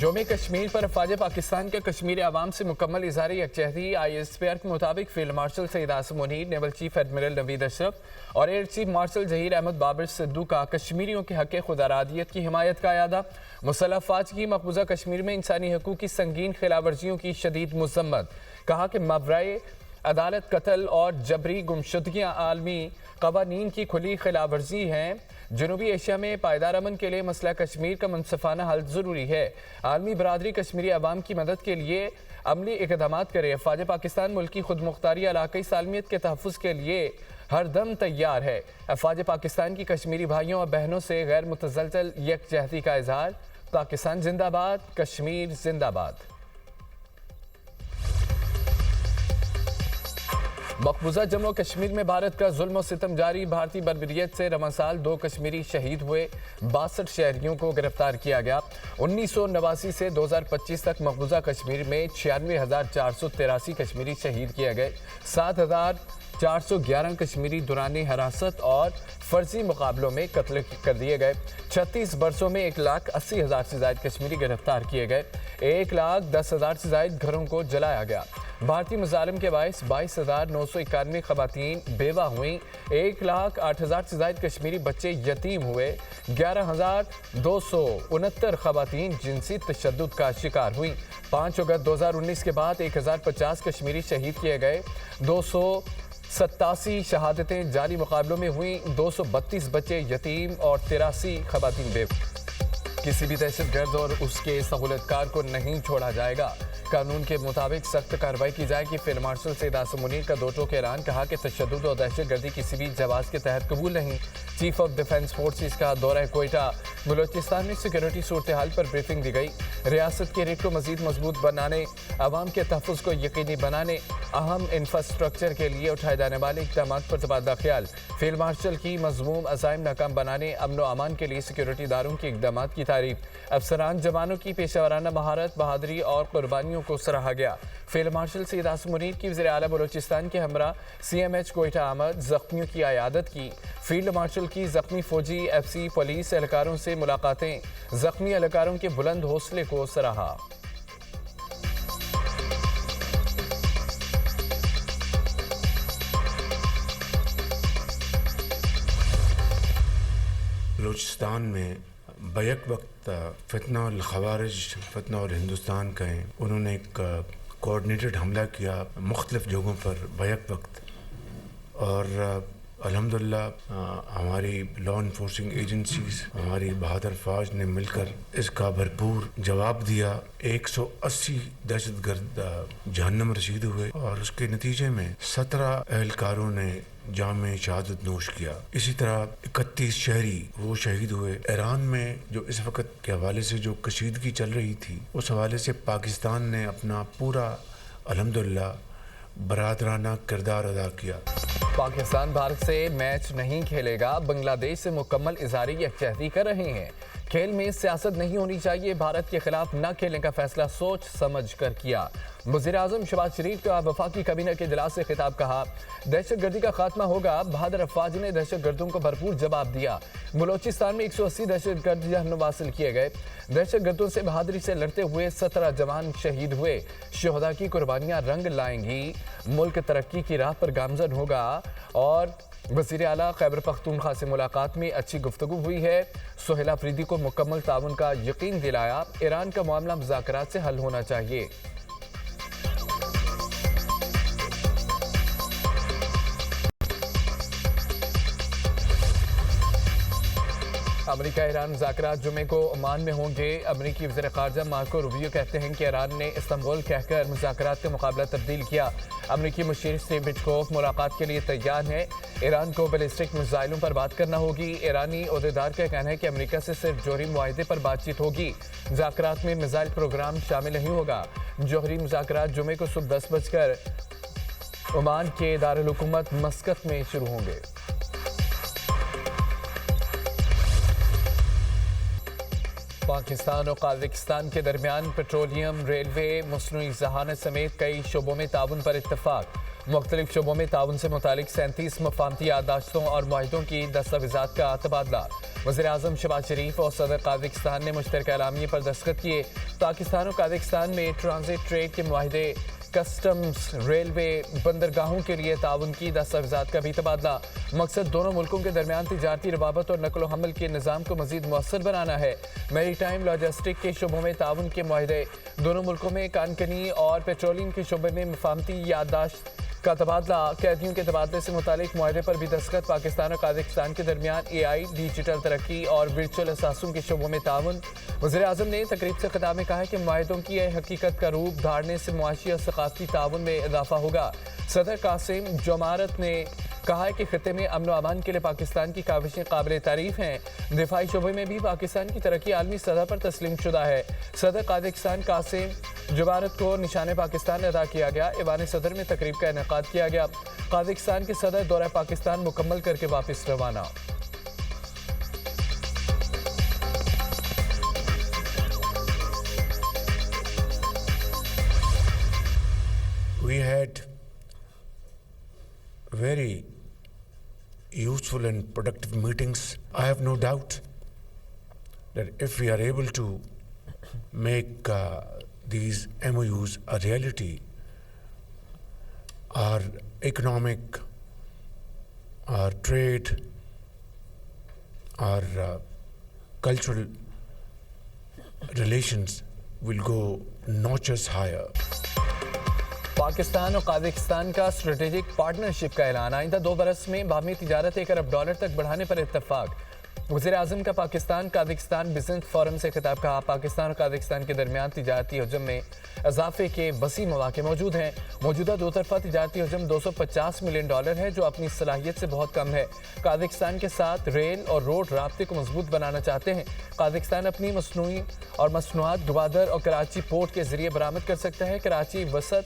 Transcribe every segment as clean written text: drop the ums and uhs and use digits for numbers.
یوم کشمیر پر افواج پاکستان کے کشمیر عوام سے مکمل اظہار یکجہتی ISPR کے مطابق field marshal Syed Asim Munir, naval chief admiral Naveed Ashraf اور air chief marshal Zaheer Ahmed Babar Sidhu کا کشمیریوں کے حق خود ارادیت کی حمایت کا اعادہ۔ مسلح افواج کی مقبوضہ کشمیر میں انسانی حقوق کی سنگین خلاف ورزیوں کی شدید مذمت۔ کہا کہ ماورائے عدالت قتل اور جبری گمشدگیاں عالمی قوانین کی کھلی خلاف ورزی ہیں۔ جنوبی ایشیا میں پائیدار امن کے لیے مسئلہ کشمیر کا منصفانہ حل ضروری ہے۔ عالمی برادری کشمیری عوام کی مدد کے لیے عملی اقدامات کرے۔ افواج پاکستان ملکی خود مختاری علاقائی سالمیت کے تحفظ کے لیے ہر دم تیار ہے۔ افواج پاکستان کی کشمیری بھائیوں اور بہنوں سے غیر متزلزل یکجہتی کا اظہار۔ پاکستان زندہ باد، کشمیر زندہ باد۔ مقبوضہ جموں و کشمیر میں بھارت کا ظلم و ستم جاری۔ بھارتی بربریت سے رواں سال 2 کشمیری شہید ہوئے، 62 شہریوں کو گرفتار کیا گیا۔ 1989 سے 2025 تک مقبوضہ کشمیر میں 96,483 کشمیری شہید کیے گئے، 7,411 کشمیری دوران حراست اور فرضی مقابلوں میں قتل کر دیے گئے۔ 36 برسوں میں 1,80,000 سے زائد کشمیری گرفتار کیے گئے، 1,10,000 سے زائد گھروں کو جلایا گیا۔ بھارتی مظالم کے باعث 22,991 خواتین بیوہ ہوئیں، 1,08,000 سے زائد کشمیری بچے یتیم ہوئے، 11,269 خواتین جنسی تشدد کا شکار ہوئیں۔ 5 اگست 2019 کے بعد 1,050 کشمیری شہید کیے گئے، 287 شہادتیں جاری مقابلوں میں ہوئیں، 232 بچے یتیم اور 83 خواتین بیوہ۔ کسی بھی دہشت گرد اور اس کے سہولت کار کو نہیں چھوڑا جائے گا۔ قانون کے مطابق سخت کارروائی کی جائے گی۔ فیلڈ مارشل سید عاصم منیر کا 2 ٹوک اعلان۔ کہا کہ تشدد اور دہشت گردی کسی بھی جواز کے تحت قبول نہیں۔ چیف آف ڈیفنس فورسز کا دورہ کوئٹہ۔ بلوچستان میں سیکورٹی صورتحال پر بریفنگ دی گئی۔ ریاست کے ریٹ کو مزید مضبوط بنانے، عوام کے تحفظ کو یقینی بنانے، اہم انفراسٹرکچر کے لیے اٹھائے جانے والے اقدامات پر تبادلہ خیال۔ فیلڈ مارشل کی مذموم عزائم ناکام بنانے، امن و امان کے لیے سیکورٹی اداروں کے اقدامات کی تعریف۔ افسران جوانوں کی پیشہ ورانہ مہارت، بہادری اور قربانیوں کو سراہا گیا۔ فیلڈ مارشل سید عاصم منیر کی وزیر اعلیٰ بلوچستان کے ہمراہ CMH کوئٹہ آمد، زخمیوں کی عیادت کی۔ فیلڈ مارشل کی زخمی فوجی، FC، پولیس اہلکاروں سے ملاقاتیں، زخمی اہلکاروں کے بلند حوصلے کو سراہا۔ بلوچستان میں بیک وقت فتنہ الخوارج، فتنہ اور ہندوستان کا ہے، انہوں نے ایک کوآرڈینیٹڈ حملہ کیا مختلف جگہوں پر بیک وقت، اور الحمدللہ ہماری لا انفورسنگ ایجنسیز، ہماری بہادر فوج نے مل کر اس کا بھرپور جواب دیا۔ 180 دہشت گرد جہنم رسید ہوئے اور اس کے نتیجے میں 17 اہلکاروں نے جام شہادت نوش کیا۔ اسی طرح 31 شہری وہ شہید ہوئے۔ ایران میں جو اس وقت کے حوالے سے جو کشیدگی چل رہی تھی، اس حوالے سے پاکستان نے اپنا پورا الحمدللہ برادرانہ کردار ادا کیا۔ پاکستان بھارت سے میچ نہیں کھیلے گا، بنگلہ دیش سے مکمل اظہار یکجہتی کر رہے ہیں۔ کھیل میں سیاست نہیں ہونی چاہیے، بھارت کے خلاف نہ کھیلنے کا فیصلہ سوچ سمجھ کر کیا۔ وزیر اعظم شہباز شریف کا وفاقی کابینہ کے اجلاس سے خطاب۔ کہا دہشت گردی کا خاتمہ ہوگا، بہادر افواج نے دہشت گردوں کو بھرپور جواب دیا۔ بلوچستان میں 180 دہشت گرد جہنم حاصل کیے گئے۔ دہشت گردوں سے بہادری سے لڑتے ہوئے 17 جوان شہید ہوئے۔ شہداء کی قربانیاں رنگ لائیں گی، ملک ترقی کی راہ پر گامزن ہوگا۔ اور وزیر اعلیٰ خیبر پختونخوا سے ملاقات میں اچھی گفتگو ہوئی ہے۔ سہیل آفریدی کو مکمل تعاون کا یقین دلایا۔ ایران کا معاملہ مذاکرات سے حل ہونا چاہیے۔ امریکہ ایران مذاکرات جمعے کو عمان میں ہوں گے۔ امریکی وزیر خارجہ مارکو روبیو کہتے ہیں کہ ایران نے استنبول کہہ کر مذاکرات کا مقابلہ تبدیل کیا۔ امریکی مشیر اسٹیو وٹکوف ملاقات کے لیے تیار ہیں۔ ایران کو بیلسٹک میزائلوں پر بات کرنا ہوگی۔ ایرانی عہدیدار کا کہنا ہے کہ امریکہ سے صرف جوہری معاہدے پر بات چیت ہوگی، مذاکرات میں میزائل پروگرام شامل نہیں ہوگا۔ جوہری مذاکرات جمعے کو صبح 10 بجے عمان کے دارالحکومت مسقط میں شروع ہوں گے۔ پاکستان اور قازقستان کے درمیان پیٹرولیم، ریلوے، مصنوعی ذہانت سمیت کئی شعبوں میں تعاون پر اتفاق۔ मुख्तलिफ शोबों में ताउन से मुतालिक 37 मफाहमती याददाश्तों और मुआहिदों की दस्तावेज़ात का तबादला। वज़ीर-ए-आज़म शहबाज शरीफ और सदर काज़ाकिस्तान ने मुश्तरका एलामिये पर दस्तखत किए। पाकिस्तान और काज़ाकिस्तान में ट्रांजिट ट्रेड के मुआहिदे, कस्टम्स, रेलवे, बंदरगाहों के लिए ताउन की दस्तावेज़ात का भी तबादला। मकसद दोनों मुल्कों के दरमियान तिजारती रवाबत और नकल हमल के निज़ाम को मज़ीद मुअस्सर बनाना है। मेरी टाइम लॉजिस्टिक के शोबों में ताउन के मुआहिदे, दोनों मुल्कों में कानकनी और पेट्रोलियम के शोबे में मफाहमती याददाश्त का तबादला। कैदियों के तबादले से मुतालिक मुआहदे पर भी दस्तखत। पाकिस्तान और काज़ाकिस्तान के दरमियान AI, डिजिटल तरक्की और वर्चुअल असासों के शोबों में ताउन। वज़ीर-ए-आज़म ने तकरीब से खिताब में कहा कि मुआहिदों की हकीकत का रूप धारने से मुआशी और सकाफती ताउन में इजाफा होगा। सदर कासिम जोमारत ने कहा है कि खिते में अमन व अमान के लिए पाकिस्तान की काविशें काबिल तारीफ हैं। दिफाई शोबे में भी पाकिस्तान की तरक्की आलमी सतह पर तस्लीम शुदा है। सदर काज़ाकिस्तान कासिम जोमारत को निशान पाकिस्तान अदा किया गया। ईवान सदर में तकरीब का इनेकाद किया गया। काज़ाकिस्तान के सदर दौरा पाकिस्तान मुकम्मल करके वापस रवाना। We had very useful and productive meetings. I have no doubt that if we are able to make these MOUs a reality, our economic, our trade, our cultural relations will go notches higher. Pakistan और काज़ाकिस्तान का strategic partnership का ऐलान। आइंदा 2 बरस में बाहमी तिजारत $1 अरब तक बढ़ाने पर इत्तफाक। वज़ीर-ए-आज़म का पाकिस्तान काज़ाकिस्तान बिजनेस फोरम से खिताब। कहा पाकिस्तान और काज़ाकिस्तान के दरमियान तिजारती हजम में इजाफे के वसी मौके मौजूद हैं। मौजूदा दो तरफा तिजारती हजम $250 मिलियन है, जो अपनी सलाहियत से बहुत कम है। काज़ाकिस्तान के साथ रेल और रोड राब्ते को मजबूत बनाना चाहते हैं। काज़ाकिस्तान अपनी मसनूई और मसनूआत ग्वादर और कराची पोर्ट के जरिए बरामद कर सकता है। कराची वसत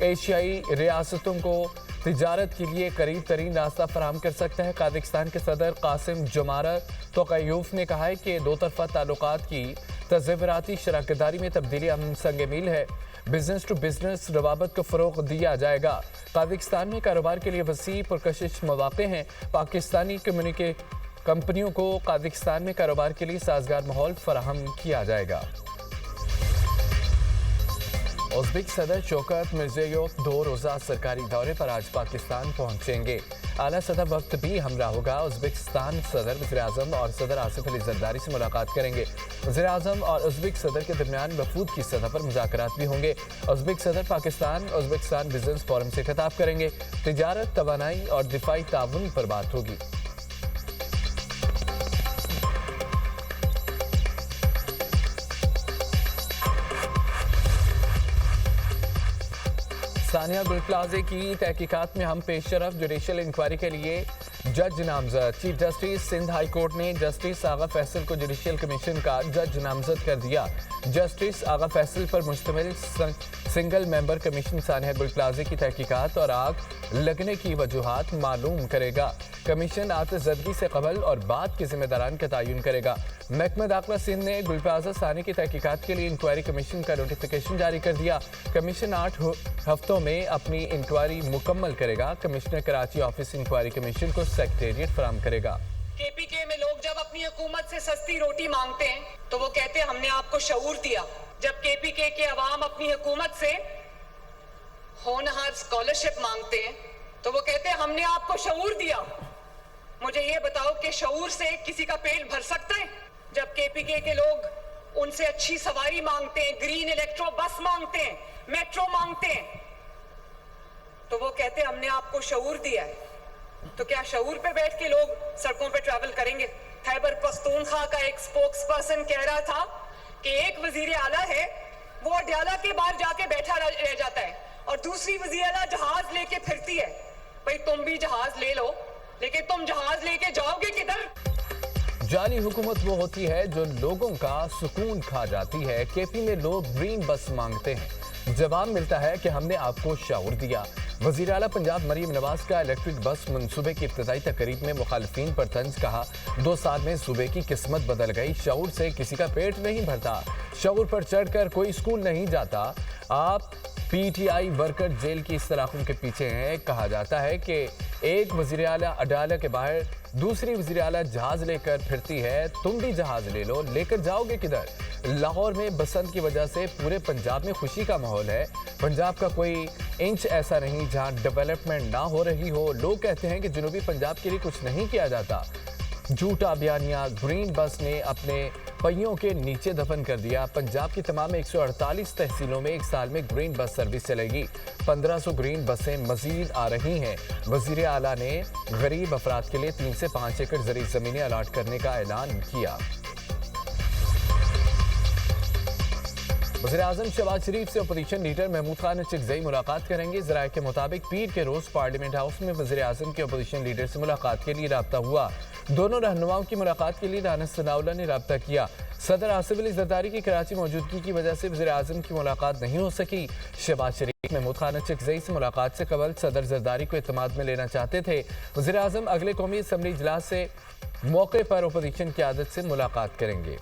एशियाई रियासतों को तिजारत के लिए करीब तरीन रास्ता फराहम कर सकता है। काज़ाकिस्तान के सदर कासिम जोमारत तोक़ायूफ ने कहा है कि दो तरफा ताल्लुकात की तज़व्वुराती शराकतदारी में तब्दीली हम संग मील है। बिजनेस टू बिजनेस रवाबत को फ़रोग़ दिया जाएगा। काज़ाकिस्तान में कारोबार के लिए वसी पुरकशिश मौक़े हैं। पाकिस्तानी कंपनियों को काज़ाकिस्तान में कारोबार के लिए साजगार माहौल फराहम किया जाएगा। उज़्बेक सदर शौकत मिर्ज़ियोयेव 2 रोज़ा सरकारी दौरे पर आज पाकिस्तान पहुंचेंगे। आला सतह वक्त भी हमरा होगा। उज़्बेकिस्तान सदर वज़ीर-ए-आज़म और सदर आसिफ अली ज़रदारी से मुलाकात करेंगे। वज़ीर-ए-आज़म और उज़्बेक सदर के दरमियान वफूद की सतह पर मुज़ाकरात भी होंगे। उज़्बेक सदर उज़्बेकिस्तान बिजनेस फोरम से खिताब करेंगे। तिजारत, तवानाई और दिफाई ताउन पर बात होगी। सानिया गुलप्लाज़े की तहकीकात में हम पेशरफ। जुडिशल इंक्वायरी के लिए जज नामजद। Chief justice Sindh high court ने जस्टिस आगा फैसल को जुडिशल कमीशन का जज नामजद कर दिया। जस्टिस आगा फैसल पर मुश्तमिल सिंगल मेंबर कमीशन सानिया गुलप्लाज़े की तहकीकात और आग लगने की वजूहात मालूम करेगा। कमीशन आतिशज़दगी से कबल और बाद के जिम्मेदारान का तयन करेगा। महकमा दाखिला सिंध ने गुलप्लाज़ा सानी की तहकीकात के लिए इंक्वायरी कमीशन का नोटिफिकेशन जारी कर दिया। कमीशन 8 हफ्तों में अपनी इंक्वायरी मुकम्मल करेगा। Commissioner Karachi office inquiry commission को सेक्रेटेरिएट फराहम करेगा। KPK में लोग जब अपनी हुकूमत से सस्ती रोटी मांगते हैं तो वो कहते हैं हमने आपको शऊर दिया। जब KPK के अवाम अपनी हुकूमत से होनहार स्कॉलरशिप मांगते हैं तो वो कहते हैं हमने आपको शऊर दिया। मुझे ये बताओ कि शऊर से किसी का पेट भर सकता है? जब KPK के लोग उनसे अच्छी सवारी मांगते हैं, ग्रीन इलेक्ट्रो बस मांगते हैं, मेट्रो मांगते हैं, तो वो कहते हैं हमने आपको शऊर दिया है। तो क्या शऊर पे बैठ के लोग सड़कों पे ट्रैवल करेंगे? खैबर पख्तूनख्वा का एक स्पोक्स पर्सन कह रहा था कि एक वजीर आला है वो अड्याला के बाहर जाके बैठा रह जाता है और दूसरी वजीर आला जहाज लेके फिरती है। भाई तुम भी जहाज ले लो, लेकिन तुम जहाज लेके जाओगे किधर? जाली हुकूमत वो होती है जो लोगों का सुकून खा जाती है। KP में लोग ग्रीन बस मांगते हैं, जवाब मिलता है कि हमने आपको शऊर दिया। वज़ीर आला पंजाब मरीम नवाज का इलेक्ट्रिक बस मंसूबे की इब्तिदाई तकरीब में मुखालिफिन पर तंज, कहा 2 साल में सूबे की किस्मत बदल गई, शऊर से किसी का पेट नहीं भरता, शऊर पर चढ़कर कोई स्कूल नहीं जाता, आप पीटीआई वर्कर जेल की इस्तलाहों के पीछे हैं। कहा जाता है कि एक वज़ीर आला अडालत के बाहर दूसरी वज़ीर आला जहाज लेकर फिरती है, तुम भी जहाज ले लो, लेकर जाओगे किधर। लाहौर में बसंत की वजह से पूरे पंजाब में खुशी का माहौल है। पंजाब का कोई इंच ऐसा नहीं जहां डेवलपमेंट ना हो रही हो। लोग कहते हैं कि जनूबी पंजाब के लिए कुछ नहीं किया जाता। झूठा बयानिया ग्रीन बस ने अपने पहियों के नीचे दफन कर दिया। पंजाब की तमाम 148 तहसीलों में 1 साल में ग्रीन बस सर्विस चलेगी। 1500 ग्रीन बसें मजीद आ रही हैं। वज़ीर आला ने गरीब अफराद के लिए 3 से 5 एकड़ ज़रीई ज़मीनें अलाट करने का ऐलान किया। वज़ीर-ए-आज़म शहबाज शरीफ से अपोजिशन लीडर महमूद खान चिकज़ई मुलाकात करेंगे। ज़राए के मुताबिक पीर के रोज़ पार्लियामेंट हाउस में वज़ीर-ए-आज़म के अपोजिशन लीडर से मुलाकात के लिए राब्ता हुआ। दोनों रहनुमाओं की मुलाकात के लिए राना सनाउल्लाह ने राब्ता किया। सदर आसिफ अली ज़रदारी की कराची मौजूदगी की वजह से वज़ीर-ए-आज़म की मुलाकात नहीं हो सकी। शहबाज शरीफ महमूद खान चिकज़ई से मुलाकात से कबल सदर ज़रदारी को इत्मीनान में लेना चाहते थे। वज़ीर-ए-आज़म अगले कौमी असम्बली इजलास से मौके पर अपोजिशन क़यादत से मुलाकात करेंगे।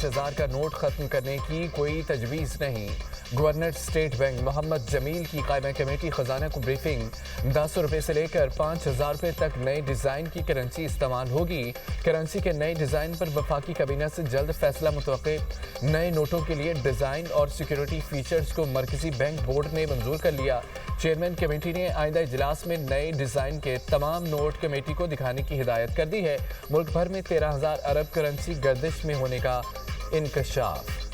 $5000 का नोट खत्म करने की कोई तजवीज़ नहीं। Governor State Bank Mohammad Jamil की कायमा कमेटी खजाना को ब्रीफिंग। 10 रुपये से लेकर 5000 रुपये तक नए डिज़ाइन की करेंसी इस्तेमाल होगी। करेंसी के नए डिज़ाइन पर वफाकी कैबिनेट से जल्द फैसला मुतवक्के। नए नोटों के लिए डिज़ाइन और सिक्योरिटी फीचर्स को मरकजी बैंक बोर्ड ने मंजूर कर लिया। चेयरमैन कमेटी ने आइंदा इजलास में नए डिज़ाइन के तमाम नोट कमेटी को दिखाने की हिदायत कर दी है। मुल्क भर में 13,000 अरब करेंसी गर्दिश में होने का इंकशाफ।